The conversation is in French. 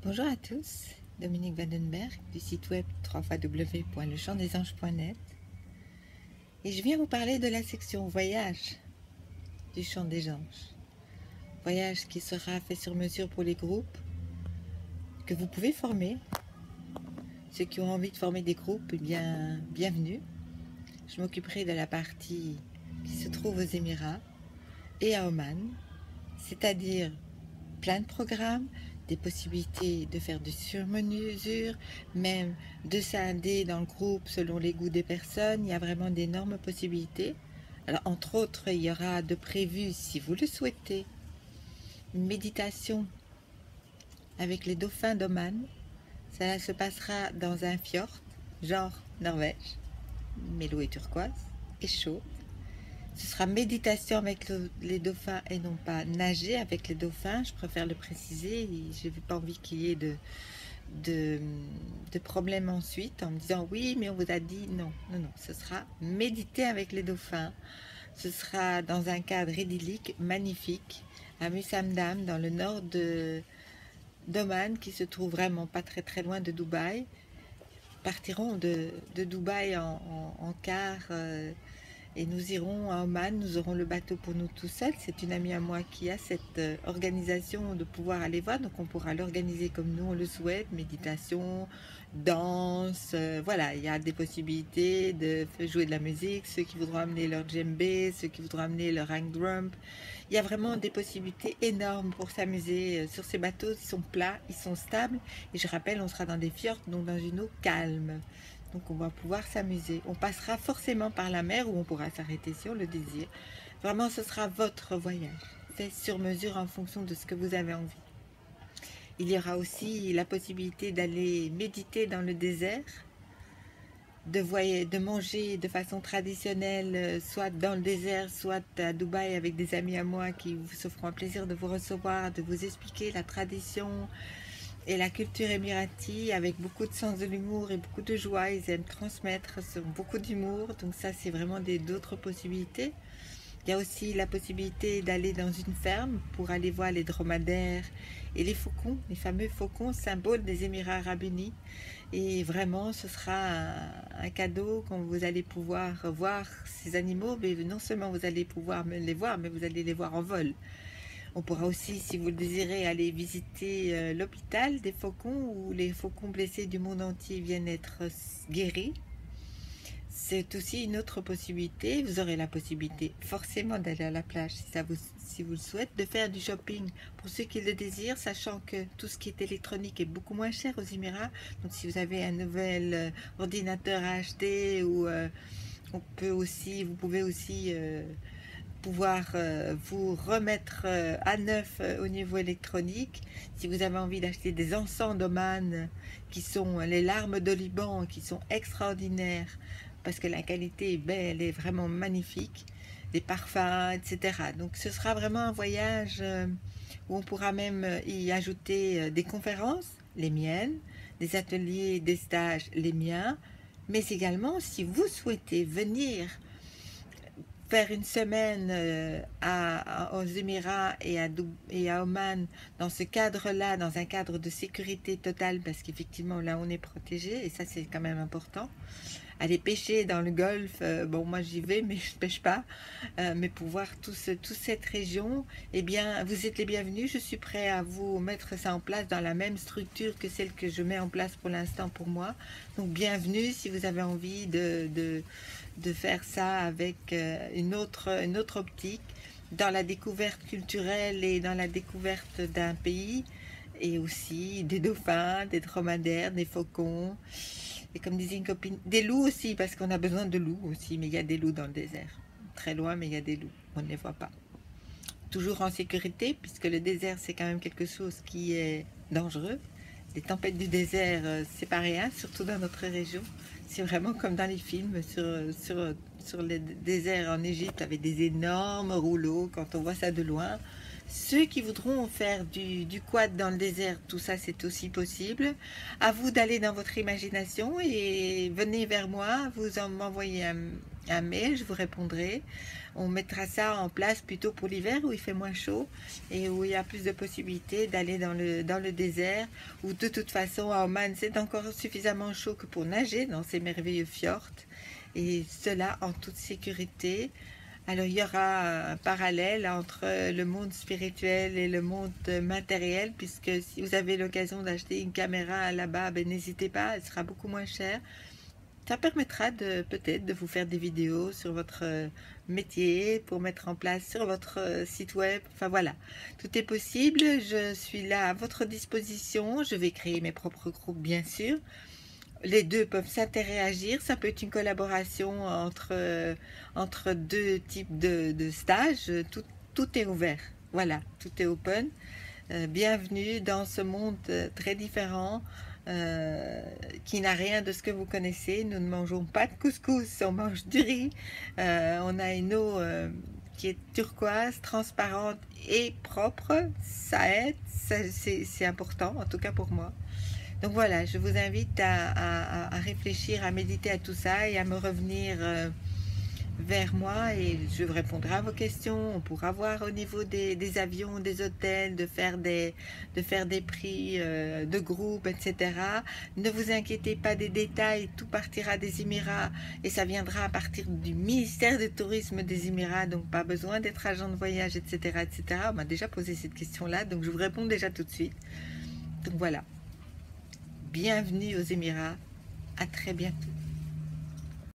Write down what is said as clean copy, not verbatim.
Bonjour à tous, Dominique Vandenberg du site web www.lechamdesanges.net et je viens vous parler de la section voyage du Chant des Anges. Voyage qui sera fait sur mesure pour les groupes que vous pouvez former. Ceux qui ont envie de former des groupes, eh bien, bienvenue. Je m'occuperai de la partie qui se trouve aux Émirats et à Oman, c'est-à-dire plein de programmes, des possibilités de faire du sur-mesure, même de scinder dans le groupe selon les goûts des personnes. Il y a vraiment d'énormes possibilités. Alors, entre autres, il y aura de prévu, si vous le souhaitez, une méditation avec les dauphins d'Oman. Ça se passera dans un fjord, genre Norvège, mais l'eau est turquoise et chaude. Ce sera méditation avec les dauphins et non pas nager avec les dauphins, je préfère le préciser. Je n'ai pas envie qu'il y ait de problèmes ensuite en me disant oui mais on vous a dit non, ce sera méditer avec les dauphins. Ce sera dans un cadre idyllique, magnifique, à Musandam, dans le nord d'Oman, qui se trouve vraiment pas très loin de Dubaï. Partirons de Dubaï en car et nous irons à Oman. Nous aurons le bateau pour nous tout seuls. C'est une amie à moi qui a cette organisation de pouvoir aller voir, donc on pourra l'organiser comme nous on le souhaite, méditation, danse, voilà, il y a des possibilités de jouer de la musique, ceux qui voudront amener leur djembé, ceux qui voudront amener leur hang drum. Il y a vraiment des possibilités énormes pour s'amuser sur ces bateaux. Ils sont plats, ils sont stables, et je rappelle, on sera dans des fjords, donc dans une eau calme. Donc on va pouvoir s'amuser. On passera forcément par la mer où on pourra s'arrêter si on le désire. Vraiment, ce sera votre voyage. C'est sur mesure en fonction de ce que vous avez envie. Il y aura aussi la possibilité d'aller méditer dans le désert, de manger de façon traditionnelle, soit dans le désert, soit à Dubaï avec des amis à moi qui se feront un plaisir de vous recevoir, de vous expliquer la tradition et la culture émirati avec beaucoup de sens de l'humour et beaucoup de joie. Ils aiment transmettre beaucoup d'humour, donc ça c'est vraiment d'autres possibilités. Il y a aussi la possibilité d'aller dans une ferme pour aller voir les dromadaires et les faucons, les fameux faucons, symboles des Émirats arabes unis. Et vraiment, ce sera un cadeau quand vous allez pouvoir voir ces animaux, mais non seulement vous allez pouvoir les voir, mais vous allez les voir en vol. On pourra aussi, si vous le désirez, aller visiter l'hôpital des faucons où les faucons blessés du monde entier viennent être guéris. C'est aussi une autre possibilité. Vous aurez la possibilité forcément d'aller à la plage si vous le souhaitez, de faire du shopping pour ceux qui le désirent, sachant que tout ce qui est électronique est beaucoup moins cher aux Émirats. Donc si vous avez un nouvel ordinateur à acheter, ou vous pouvez aussi pouvoir vous remettre à neuf au niveau électronique. Si vous avez envie d'acheter des encens d'Oman qui sont les larmes de Liban, qui sont extraordinaires parce que la qualité est belle, elle est vraiment magnifique, des parfums, etc. Donc ce sera vraiment un voyage où on pourra même y ajouter des conférences, les miennes, des ateliers, des stages, les miens, mais également si vous souhaitez venir faire une semaine aux Émirats et à Oman dans ce cadre-là, dans un cadre de sécurité totale, parce qu'effectivement là on est protégé et ça c'est quand même important. Aller pêcher dans le golfe, bon moi j'y vais mais je pêche pas, mais pour voir toute cette région, eh bien vous êtes les bienvenus. Je suis prêt à vous mettre ça en place dans la même structure que celle que je mets en place pour l'instant pour moi. Donc bienvenue si vous avez envie de faire ça avec une autre optique, dans la découverte culturelle et dans la découverte d'un pays, et aussi des dauphins, des dromadaires, des faucons, et comme disait une copine, des loups aussi, parce qu'on a besoin de loups aussi, mais il y a des loups dans le désert. Très loin, mais il y a des loups, on ne les voit pas. Toujours en sécurité, puisque le désert, c'est quand même quelque chose qui est dangereux. Les tempêtes du désert, c'est pas rien, surtout dans notre région. C'est vraiment comme dans les films sur les déserts en Égypte avec des énormes rouleaux, quand on voit ça de loin. Ceux qui voudront faire du quad dans le désert, tout ça c'est aussi possible. À vous d'aller dans votre imagination et venez vers moi, vous m'envoyez un mail, je vous répondrai. On mettra ça en place plutôt pour l'hiver où il fait moins chaud et où il y a plus de possibilités d'aller dans le désert, où de toute façon à Oman c'est encore suffisamment chaud que pour nager dans ces merveilleux fjords, et cela en toute sécurité. Alors il y aura un parallèle entre le monde spirituel et le monde matériel, puisque si vous avez l'occasion d'acheter une caméra là-bas, ben, n'hésitez pas, elle sera beaucoup moins chère. Ça permettra de peut-être de vous faire des vidéos sur votre métier pour mettre en place sur votre site web. Enfin voilà, tout est possible. Je suis là à votre disposition. Je vais créer mes propres groupes, bien sûr. Les deux peuvent s'interagir. Ça peut être une collaboration entre deux types de stages. Tout est ouvert. Voilà, tout est open. Bienvenue dans ce monde très différent, qui n'a rien de ce que vous connaissez. Nous ne mangeons pas de couscous, on mange du riz. On a une eau qui est turquoise, transparente et propre. Ça aide, c'est important, en tout cas pour moi. Donc voilà, je vous invite à réfléchir, à méditer à tout ça et à me revenir vers moi, et je répondrai à vos questions. On pourra voir au niveau des avions, des hôtels, de faire des prix de groupe, etc. Ne vous inquiétez pas des détails, tout partira des Émirats et ça viendra à partir du ministère du Tourisme des Émirats, donc pas besoin d'être agent de voyage, etc., etc. On m'a déjà posé cette question-là, donc je vous réponds déjà tout de suite. Donc voilà, bienvenue aux Émirats, à très bientôt.